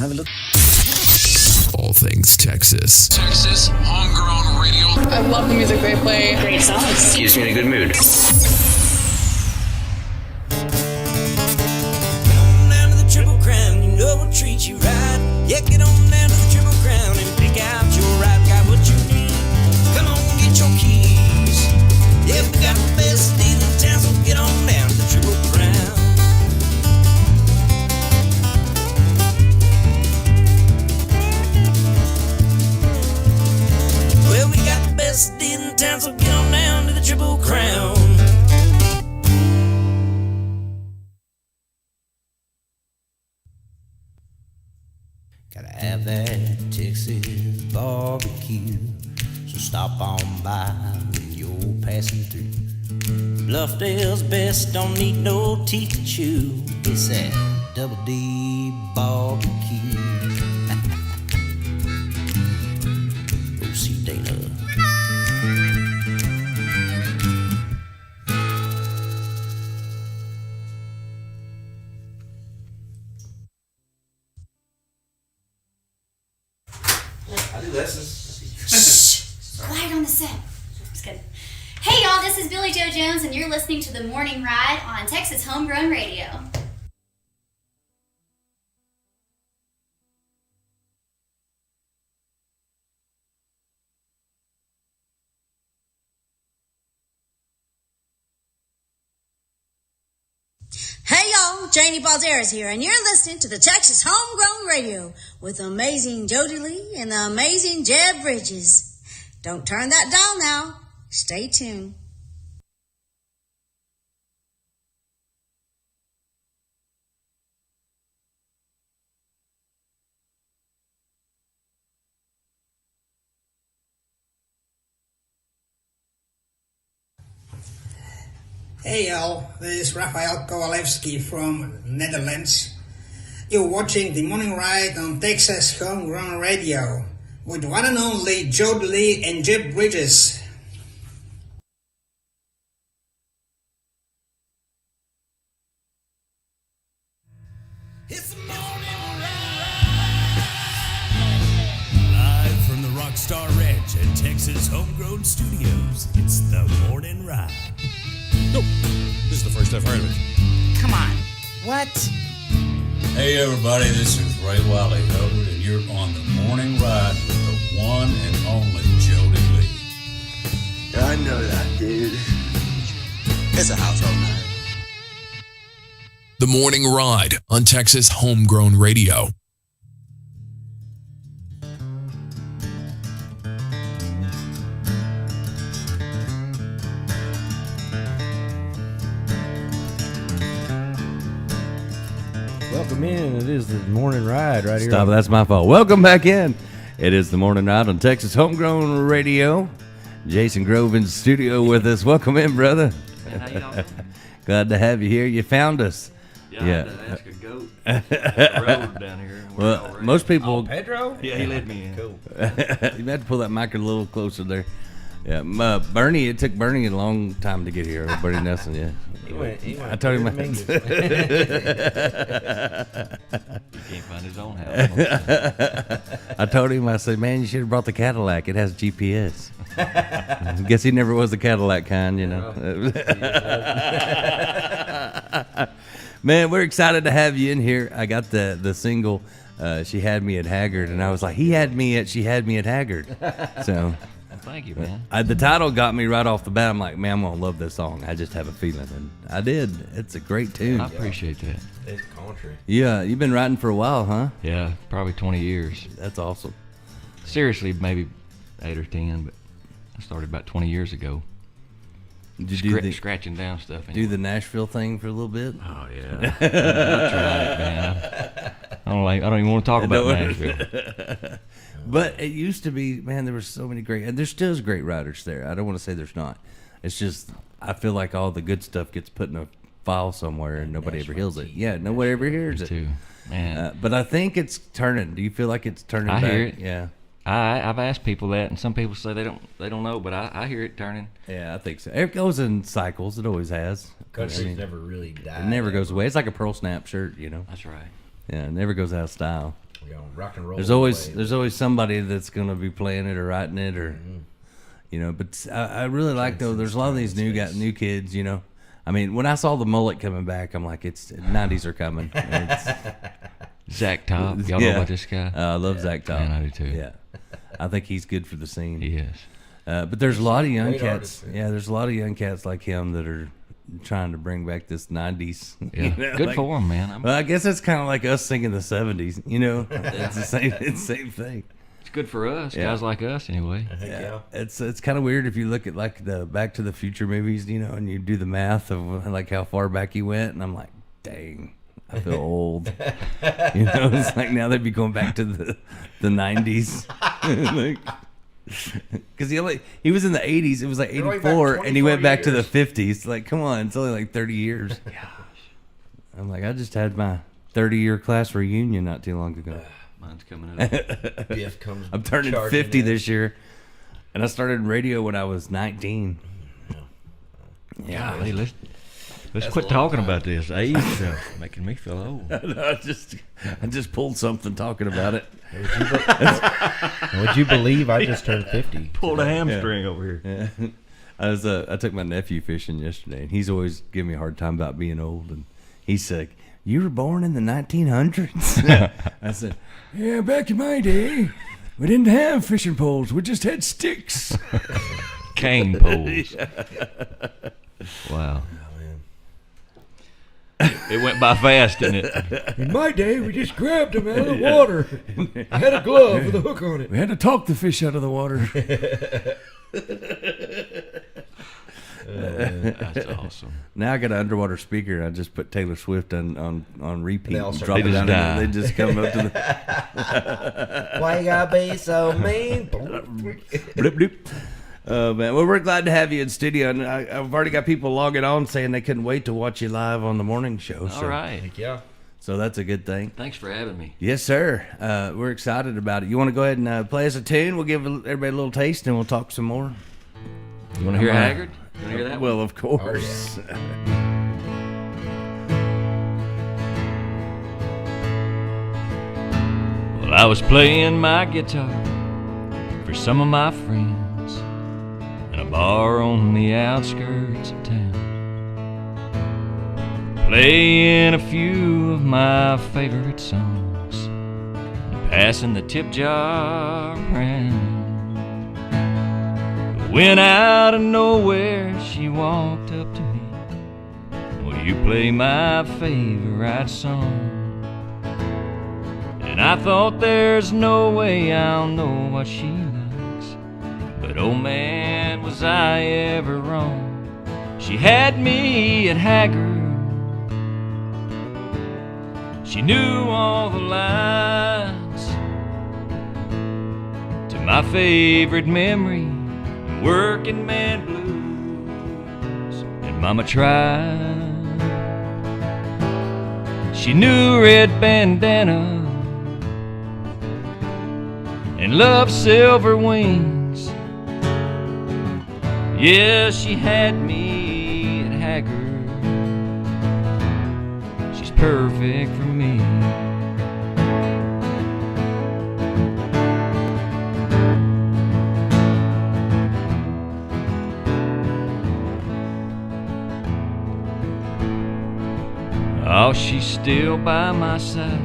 have a look. All things Texas. Texas homegrown radio. I love the music they play. Great songs. Keeps me in a good mood. Down to the Triple Crown, you know we'll treat you right. Yeah, get on down to the Triple Crown and pick out your right. Got what you need. Come on, get your keys. Yeah, we got the best deal in town, so get on down to the Triple Crown. Well, we got the best deal in town, so get on down to the Triple Crown. Gotta have that Texas barbecue, so stop on by when you're passing through. Bluffdale's best, don't need no teeth to chew. It's that Double D barbecue. Go see Dana. I do lessons. Quiet on the set. Just kidding. Hey y'all, this is Billy Joe Jones, and you're listening to The Morning Ride on Texas Homegrown Radio. Hey y'all, Janie Balderas here, and you're listening to the Texas Homegrown Radio with the amazing Jody Lee and the amazing Jeb Bridges. Don't turn that dial now. Stay tuned. Hey y'all, this is Rafael Kowalewski from Netherlands. You're watching The Morning Ride on Texas Homegrown Radio with one and only Joe Lee and Jeb Bridges. It's the morning ride. Live from the Rockstar Ranch at Texas Homegrown Studios, it's the Morning Ride. No, this is the first I've heard of it. Come on. What? Hey everybody, this is Ray Wiley Hubbard, and you're on the Morning Ride with the one and only Jody Lee. I know that, dude. It's a household name. The Morning Ride on Texas Homegrown Radio. Welcome in. It is the Morning Ride right here. Stop, that's my fault. Welcome back in. It is the Morning Ride on Texas Homegrown Radio. Jason Grove in the studio with us. Welcome in, brother. Man, how you doing? Glad to have you here. You found us. Yeah, I had to ask a goat. Road down here. Well, most people. Oh, Pedro? Yeah, he led me in. Cool. You have to pull that mic a little closer there. Yeah, Bernie. It took Bernie a long time to get here. Bernie Nelson. Yeah. He went I told him. He can't find his own house. I told him. I said, "Man, you should have brought the Cadillac. It has GPS." Guess he never was the Cadillac kind, you know. Man, we're excited to have you in here. I got the single. She had me at Haggard, and I was like, he had me at. She had me at Haggard. So. Thank you, man. The title got me right off the bat. I'm like, man, I'm gonna love this song. I just have a feeling, and I did. It's a great tune. I appreciate that. It's country. Yeah, you've been writing for a while, huh? Yeah, probably 20 years. That's awesome. Seriously, maybe 8 or 10, but I started about 20 years ago. Did you do scratching down stuff. Anyway. Do the Nashville thing for a little bit? Oh yeah, I tried it, man. I don't even want to talk about Nashville. But it used to be, man, there were so many great, and there still is great writers there. I don't want to say there's not. It's just, I feel like all the good stuff gets put in a file somewhere and nobody ever hears it. Yeah, nobody ever hears it. Too. Man. But I think it's turning. Do you feel like it's turning back? I hear it. Yeah. I've asked people that, and some people say they don't know, but I hear it turning. Yeah, I think so. It goes in cycles. It always has. Country's never really died. It never goes away. It's like a pearl snap shirt, you know. That's right. Yeah, it never goes out of style. rock and roll. There's always somebody that's going to be playing it or writing it or, you know. But I really like though. There's a lot of these new kids. You know, I mean, when I saw the mullet coming back, I'm like, it's 90s are coming. Zach Top, y'all know about this guy? I love Zach Top. Man, I do too. Yeah, I think he's good for the scene. He is. But there's a lot of young Great cats. artist, Yeah, there's a lot of young cats like him that are trying to bring back this 90s. Yeah, you know, good for him, man. Well, I guess it's kind of like us singing the 70s. You know, it's the same thing. It's good for us, guys like us, anyway. I think, yeah. It's kind of weird if you look at like the Back to the Future movies, you know, and you do the math of like how far back he went, and I'm like, dang, I feel old. You know, it's like now they'd be going back to the 90s. Like, because he was in the 80s. It was like 84, and he went back to the 50s. Like, come on, it's only like 30 years. Gosh. I'm like, I just had my 30-year class reunion not too long ago. Mine's coming up. Biff comes. I'm turning 50 this year, and I started radio when I was 19. Yeah, golly, let's quit talking about this age stuff, making me feel old. I just pulled something talking about it. Would you believe I just turned 50? Pulled a hamstring over here. Yeah. I took my nephew fishing yesterday, and he's always giving me a hard time about being old. And he's like, "You were born in the 1900s?" I said, "Yeah, back in my day, we didn't have fishing poles. We just had sticks." Cane poles. Wow. It went by fast, didn't it? In my day, we just grabbed them out of the water. I had a glove with a hook on it. We had to talk the fish out of the water. That's awesome. Now I got an underwater speaker. I just put Taylor Swift on repeat. And drop it down, and they just come up to the. Why you gotta be so mean? Bloop, bloop. Man, well, we're glad to have you in studio, and I've already got people logging on saying they couldn't wait to watch you live on the morning show. All right. Heck yeah. So that's a good thing. Thanks for having me. Yes, sir. We're excited about it. You want to go ahead and play us a tune? We'll give everybody a little taste, and we'll talk some more. You want to hear Haggard? You want to hear that Well, of course. Oh, yeah. Well, I was playing my guitar for some of my friends in a bar on the outskirts of town, playing a few of my favorite songs and passing the tip jar around. But when out of nowhere she walked up to me, "Will you play my favorite song?" And I thought, there's no way I'll know what she likes, but oh man, was I ever wrong. She had me at Haggard. She knew all the lines to my favorite memory, Working Man Blues, and Mama Tried. She knew Red Bandana and loved Silver Wings. Yeah, she had me at Haggard. She's perfect for me. Oh, she's still by my side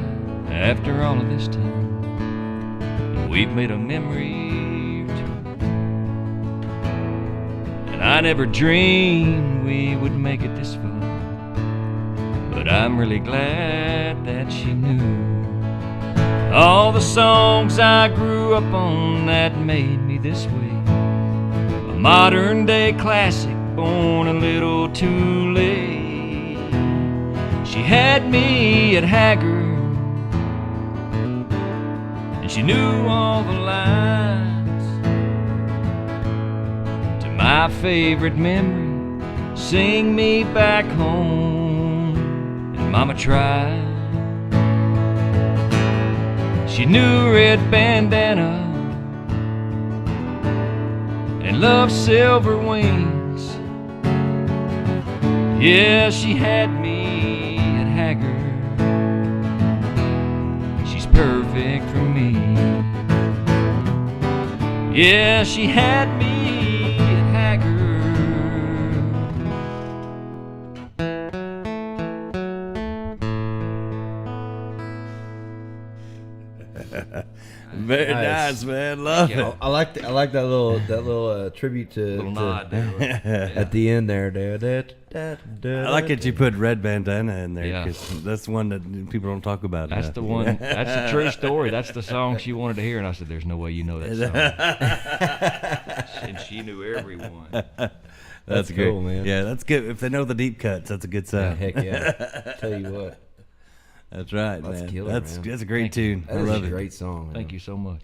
after all of this time. We've made a memory or two, and I never dreamed we would make it this far, but I'm really glad that she knew all the songs I grew up on that made me this way. A modern day classic, born a little too late. She had me at Haggard, and she knew all the lines to my favorite memory, Sing Me Back Home, and Mama Tried. She knew Red Bandana and loved Silver Wings. Yeah, she had me at Haggard. She's perfect Yeah, she had me at Haggard. Very nice, man. Love it. I like that little tribute to nod there. at the end there. I like that you put Red Bandana in there Yeah. because that's one that people don't talk about. That's enough. the one. That's the true story. That's the song she wanted to hear, and I said, "There's no way you know that song." And she knew everyone. That's cool, great. man. Yeah, that's good. If they know the deep cuts, that's a good sign. Heck yeah! Tell you what, that's right, that's man. killer, That's man. a great tune. That I is love a it. great song. Man. Thank you so much.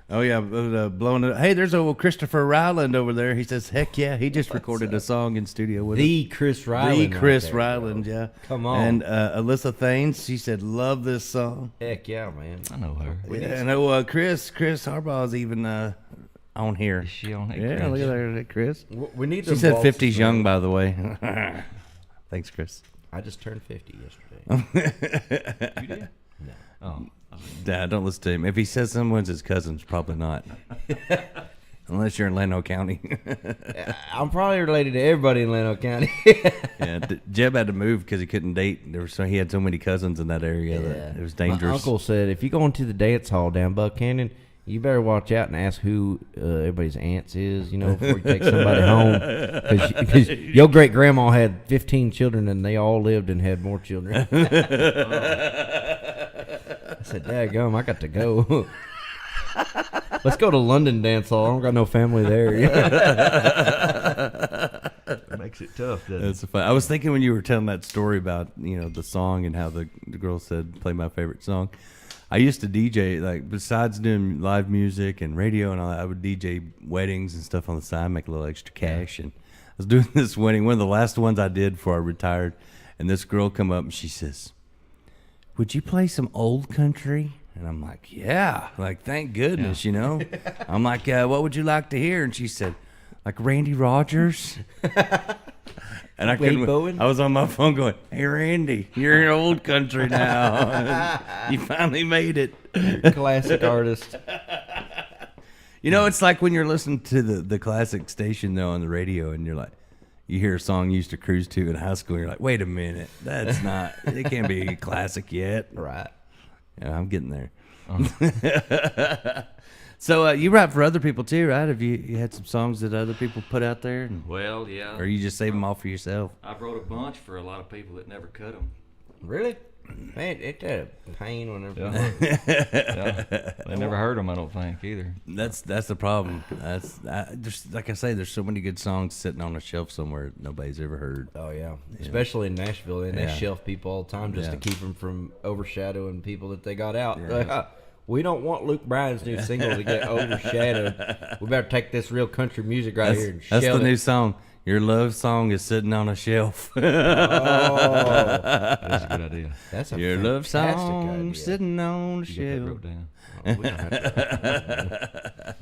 Oh yeah, blowing it. Hey, there's old Christopher Ryland over there. He says, "Heck yeah!" He just recorded a song in studio with The us. Chris Ryland. The Chris right there, Ryland, bro. yeah. Come on. And Alyssa Thanes, she said, "Love this song." Heck yeah, man. I know her. Yeah, I know Chris Harbaugh's even on here. Is she on here? Yeah, look at her, Chris. We need. She them said waltzes, 50's young, by the way. Thanks, Chris. I just turned 50 yesterday. You did? No. Oh. Dad, don't listen to him. If he says someone's his cousins, probably not. Unless you're in Llano County. I'm probably related to everybody in Llano County. Yeah, Jeb had to move because he couldn't date. He had so many cousins in that area that it was dangerous. My uncle said, if you go into the dance hall down Buck Canyon, you better watch out and ask who everybody's aunts is, before you take somebody home. Because your great grandma had 15 children and they all lived and had more children. I said, daggum, I got to go. Let's go to London dance hall. I don't got no family there. It makes it tough, doesn't That's fun. I was thinking when you were telling that story about the song and how the girl said, "Play my favorite song." I used to DJ, like, besides doing live music and radio and all that, I would DJ weddings and stuff on the side, make a little extra cash. And I was doing this wedding, one of the last ones I did before I retired, and this girl come up and she says, "Would you play some old country?" And I'm like, "Yeah." Like, thank goodness, I'm like, "What would you like to hear?" And she said, "Like Randy Rogers." And I couldn't. Bowen? I was on my phone going, "Hey Randy, you're in old country now. You finally made it." Classic artist. It's like when you're listening to the classic station though on the radio, and you're like, you hear a song you used to cruise to in high school, and you're like, "Wait a minute, that's not. It can't be a classic yet." Right. Yeah, I'm getting there. So you write for other people too, right? Have you had some songs that other people put out there? Well, yeah. Or you just save them all for yourself? I've wrote a bunch for a lot of people that never cut them. Really? Man, ain't that a pain whenever... Yeah. They never heard them, I don't think, either. That's the problem. There's, like I say, there's so many good songs sitting on a shelf somewhere that nobody's ever heard. Oh, yeah. Especially in Nashville. They Yeah. shelf people all the time just to keep them from overshadowing people that they got out. Yeah. Like, we don't want Luke Bryan's new single to get overshadowed. We better take this real country music right here and That's shell the it. new song. Your love song is sitting on a shelf. Oh. That's a good idea. That's a Your love fantastic song idea. sitting on a You got that shelf. wrote down. Oh, we don't have to.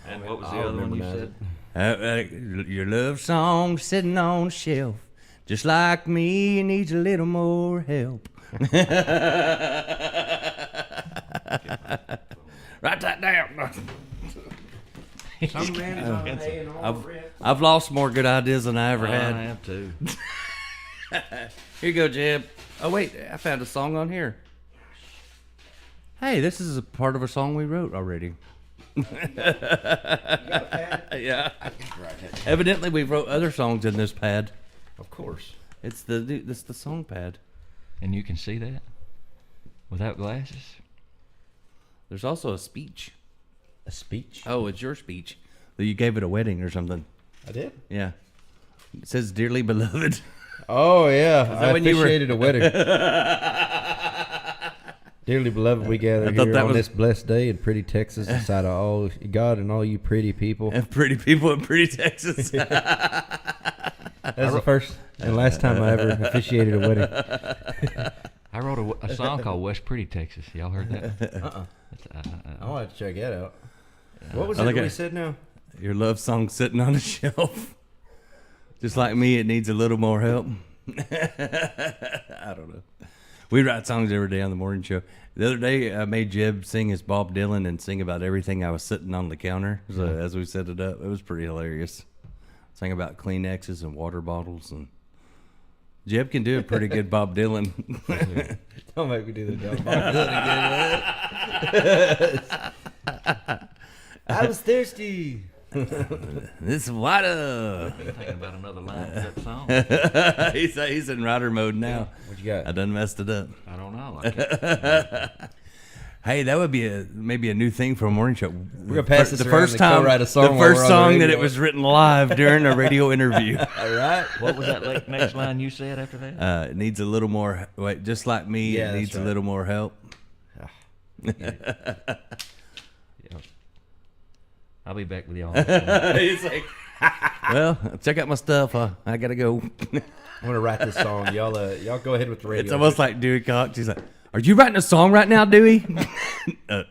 And what was the I'll other one you memorize said? Your love song sitting on a shelf. Just like me, it needs a little more help. Write that down. Some man's on hay and all red. I've lost more good ideas than I ever had. I have too. Here you go, Jeb. Oh, wait. I found a song on here. Hey, this is a part of a song we wrote already. Yeah. Evidently, we wrote other songs in this pad. Of course. It's the song pad. And you can see that? Without glasses? There's also a speech. A speech? Oh, it's your speech. That you gave at a wedding or something. I did? Yeah. It says, "Dearly beloved." Oh, yeah. I when you were- officiated a wedding. Dearly beloved, we gather I thought here that on was- this blessed day in pretty Texas, inside of all God and all you pretty people. And pretty people in pretty Texas. That's the first and last time I ever officiated a wedding. I wrote a song called West Pretty Texas. Y'all heard that? I'll have to check that out. What was I it like that we it. said now? Your love song sitting on a shelf. Just like me, it needs a little more help. I don't know. We write songs every day on the morning show. The other day, I made Jeb sing his Bob Dylan and sing about everything I was sitting on the counter as we set it up. It was pretty hilarious. Sang about Kleenexes and water bottles, and Jeb can do a pretty good Bob Dylan. Don't make me do the Bob Dylan again. I was thirsty. This water. I'm thinking about another line of that song. He's in rider mode now. What you got? I done messed it up. I don't know. Hey, that would be maybe a new thing for a morning show. We're gonna pass this the around first and time. co-write a song The while first we're on the song that radio. it was written live during a radio interview. All right. What was that next line you said after that? It needs a little more. Wait, just like me, Yeah, it needs that's right. a little more help. I'll be back with y'all. He's like, well, check out my stuff. I gotta go. I'm gonna write this song. Y'all go ahead with the radio. It's almost like Dewey Cox. He's like, "Are you writing a song right now, Dewey?" Nope.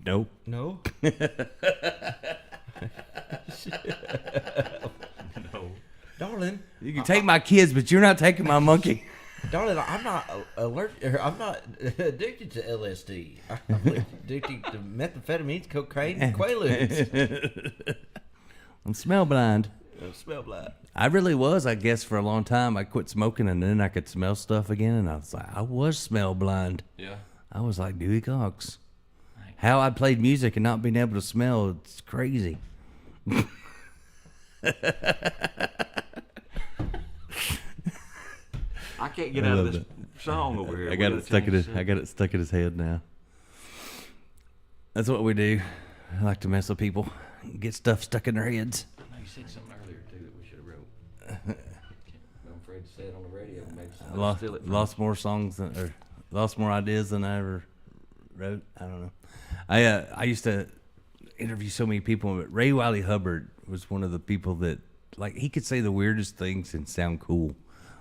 No. No. Darling, You can take my kids, but you're not taking my monkey. darling, I'm not allergic. I'm not addicted to LSD. I'm addicted to methamphetamines, cocaine, and Quaaludes. I'm smell blind. Smell blind. I really was, I guess, for a long time. I quit smoking, and then I could smell stuff again, and I was like, I was smell blind. Yeah. I was like Dewey Cox. How I played music and not being able to smell, it's crazy. I can't get out of this song over here. I got it stuck in his head now. That's what we do. I like to mess with people, get stuff stuck in their heads. I know you said something earlier too that we should have wrote. I'm afraid to say it on the radio. Maybe somebody steal it. Lost more songs or lost more ideas than I ever wrote. I don't know. I used to interview so many people, but Ray Wiley Hubbard was one of the people that, like, he could say the weirdest things and sound cool.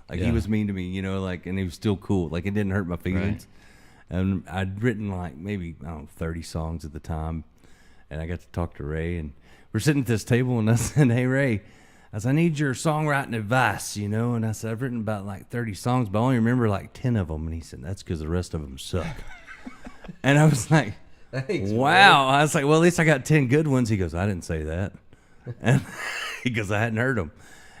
Like, he was mean to me, you know, like, and he was still cool. Like, it didn't hurt my feelings. Right. And I'd written, like, maybe, I don't know, 30 songs at the time. And I got to talk to Ray, and we're sitting at this table, and I said, hey, Ray, I said, I need your songwriting advice, you know? And I said, I've written about, like, 30 songs, but I only remember, like, 10 of them. And he said, that's because the rest of them suck. And I was like, thanks, wow. I was like, well, at least I got 10 good ones. He goes, I didn't say that. And he goes, I hadn't heard them.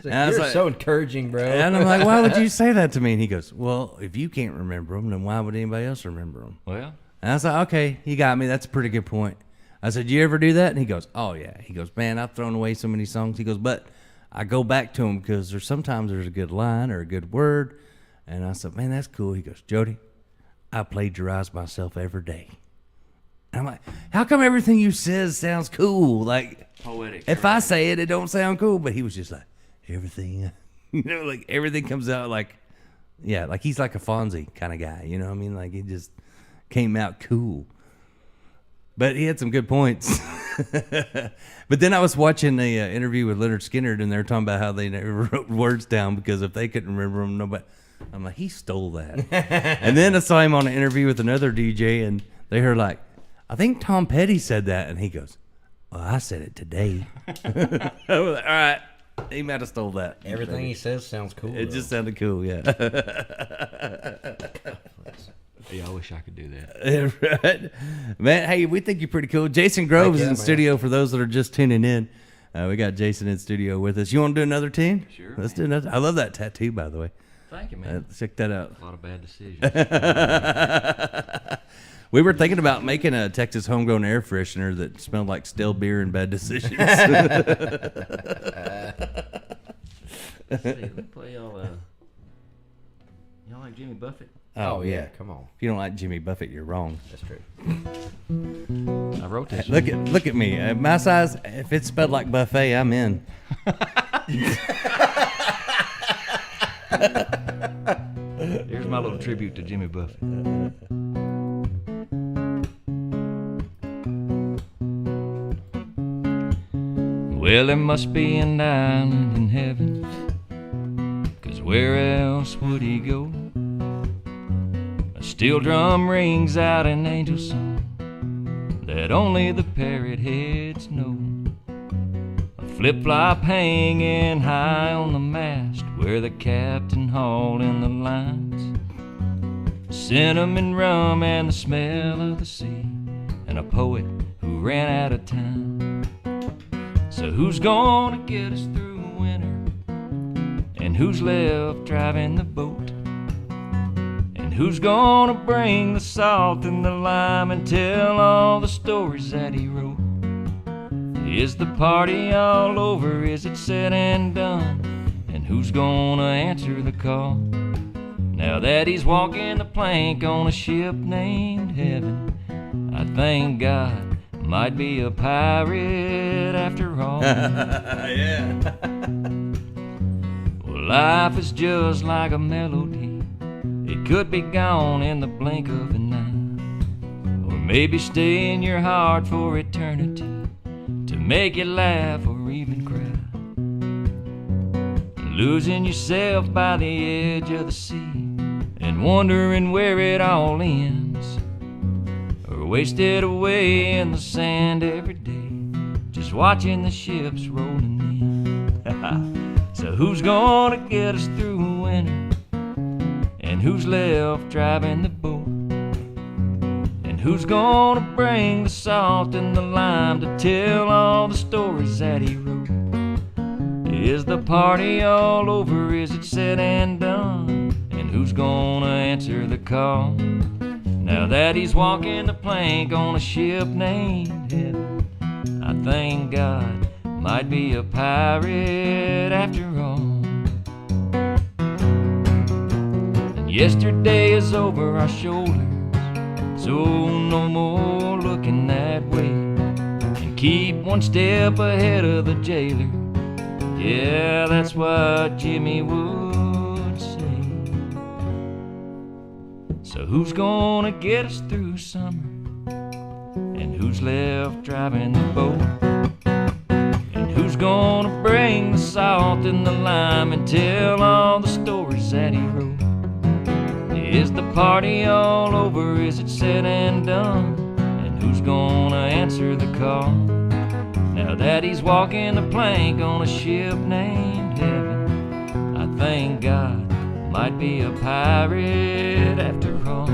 Like, and you're so encouraging, bro. And I'm like, why would you say that to me? And he goes, well, if you can't remember them, then why would anybody else remember them? Well. And I was like, okay, you got me. That's a pretty good point. I said, you ever do that? And he goes, oh, yeah. He goes, man, I've thrown away so many songs. He goes, but I go back to them because sometimes there's a good line or a good word. And I said, man, that's cool. He goes, Jody, I plagiarize myself every day. And I'm like, how come everything you says sounds cool? Like, poetic. If I say it, it don't sound cool. But he was just like, everything, you know, like everything comes out like, yeah, like he's like a Fonzie kind of guy, you know what I mean? Like he just came out cool. But he had some good points. But then I was watching the interview with Leonard Skinner, and they're talking about how they never wrote words down because if they couldn't remember them, nobody. I'm like, he stole that. And then I saw him on an interview with another DJ, and they heard like, I think Tom Petty said that, and he goes, well, I said it today. I was like, all right. He might have stole that. Everything he says sounds cool. It just sounded cool, yeah. Yeah, I wish I could do that. Right. Man, hey, we think you're pretty cool. Jason Groves is in studio for those that are just tuning in. We got Jason in studio with us. You want to do another tune? Sure. Let's do another. I love that tattoo, by the way. Thank you, man. Check that out. A lot of bad decisions. We were thinking about making a Texas homegrown air freshener that smelled like stale beer and bad decisions. Let's see, let me play y'all. Y'all like Jimmy Buffett? Oh yeah, come on. If you don't like Jimmy Buffett, you're wrong. That's true. I wrote this. Look at me. At my size, if it's spelled like buffet, I'm in. Here's my little tribute to Jimmy Buffett. Well, there must be an island in heaven, 'cause where else would he go? A steel drum rings out an angel song that only the parrot heads know. A flip-flop hanging high on the mast where the captain hauled in the lines. cinnamon rum and the smell of the sea, and a poet who ran out of time. So who's gonna get us through winter? And who's left driving the boat? And who's gonna bring the salt and the lime and tell all the stories that he wrote? Is the party all over? Is it said and done? And who's gonna answer the call? Now that he's walking the plank on a ship named Heaven, I thank God might be a pirate after all. Yeah. Well, life is just like a melody. It could be gone in the blink of an eye, or maybe stay in your heart for eternity to make you laugh or even cry. Losing yourself by the edge of the sea and wondering where it all ends, or wasted away in the sand every day just watching the ships rolling in. So who's gonna get us through winter? And who's left driving the boat? And who's gonna bring the salt and the lime to tell all the stories that he wrote? Is the party all over? Is it said and done? And who's gonna answer the call? Now that he's walking the plank on a ship named Heaven, I thank God might be a pirate after all. And yesterday is over our shoulders, so no more looking that way, and keep one step ahead of the jailer. Yeah, that's what Jimmy would say. So who's gonna get us through summer? And who's left driving the boat? And who's gonna bring the salt and the lime and tell all the stories that he wrote? Is the party all over? Is it said and done? And who's gonna answer the call? Now that he's walking the plank on a ship named Heaven, I thank God might be a pirate after all.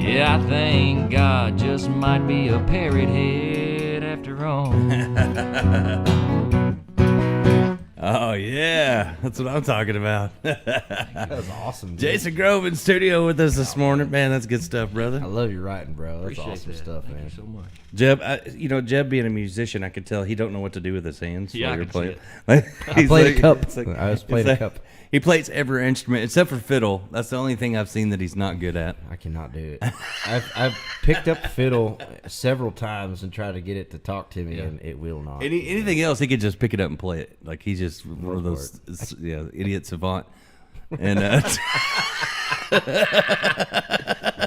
Yeah, I thank God just might be a parrot head after all. Oh, yeah. That's what I'm talking about. That was awesome, dude. Jason Grove in studio with us this morning. Man, that's good stuff, brother. I love your writing, bro. That's Appreciate awesome that. stuff, Thank man. you so much. Jeb, Jeb being a musician, I could tell he don't know what to do with his hands Yeah, while I you're can playing. see I played a cup. it's like- I was it's playing a like- cup. He plays every instrument except for fiddle. That's the only thing I've seen that he's not good at. I cannot do it. I've picked up the fiddle several times and tried to get it to talk to me, and it will not. Anything else, he could just pick it up and play it. Like he's just one of those, idiot savant. And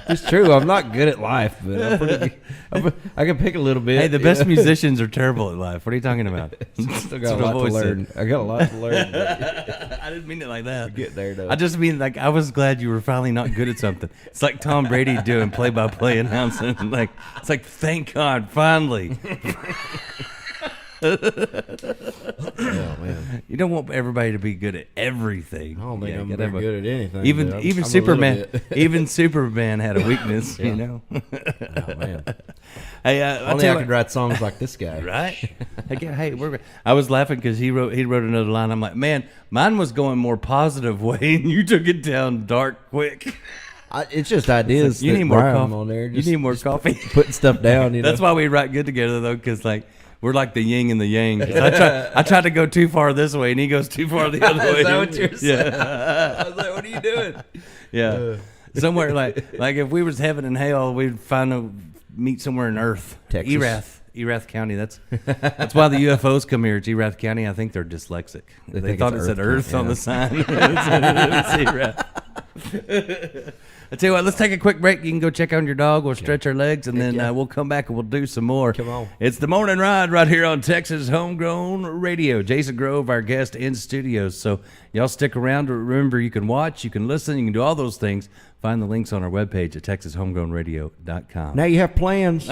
it's true. I'm not good at life, but I'm pretty good. I can pick a little bit. Hey, the best musicians are terrible at life. What are you talking about? Still got a lot to learn. I got a lot to learn. I didn't mean it like that. Get there, though. I just mean like I was glad you were finally not good at something. It's like Tom Brady doing play-by-play announcing. Like it's like thank God finally. Oh, man. You don't want everybody to be good at everything. I don't think I'm you very gotta have good at anything. Even but I'm even a Superman, little bit. even Superman had a weakness. You know. Oh, man. Hey, Only I could write songs like this guy, right? Again, hey, I was laughing because he wrote another line. I'm like, man, mine was going more positive way, and you took it down dark quick. It's just ideas. Like, you that need more rhyme coffee. on there. You need more coffee. Putting stuff down. You know? That's why we write good together, though, because like we're like the yin and the yang. 'Cause I try to go too far this way, and he goes too far the other way. Is that what you're saying? Yeah. I was like, what are you doing? Yeah. Somewhere like if we was heaven and hell, we'd meet somewhere in Earth. Texas. Erath County. That's why the UFOs come here. It's Erath County. I think they're dyslexic. They think thought it's it said Earth, Earth on yeah. the sign. It's Erath. I tell you what, let's take a quick break. You can go check on your dog. We'll stretch our legs, and then we'll come back and we'll do some more. Come on. It's the Morning Ride right here on Texas Homegrown Radio. Jason Grove, our guest in studios. So y'all stick around. Remember, you can watch, you can listen, you can do all those things. Find the links on our webpage at TexasHomegrownRadio.com. Now you have plans.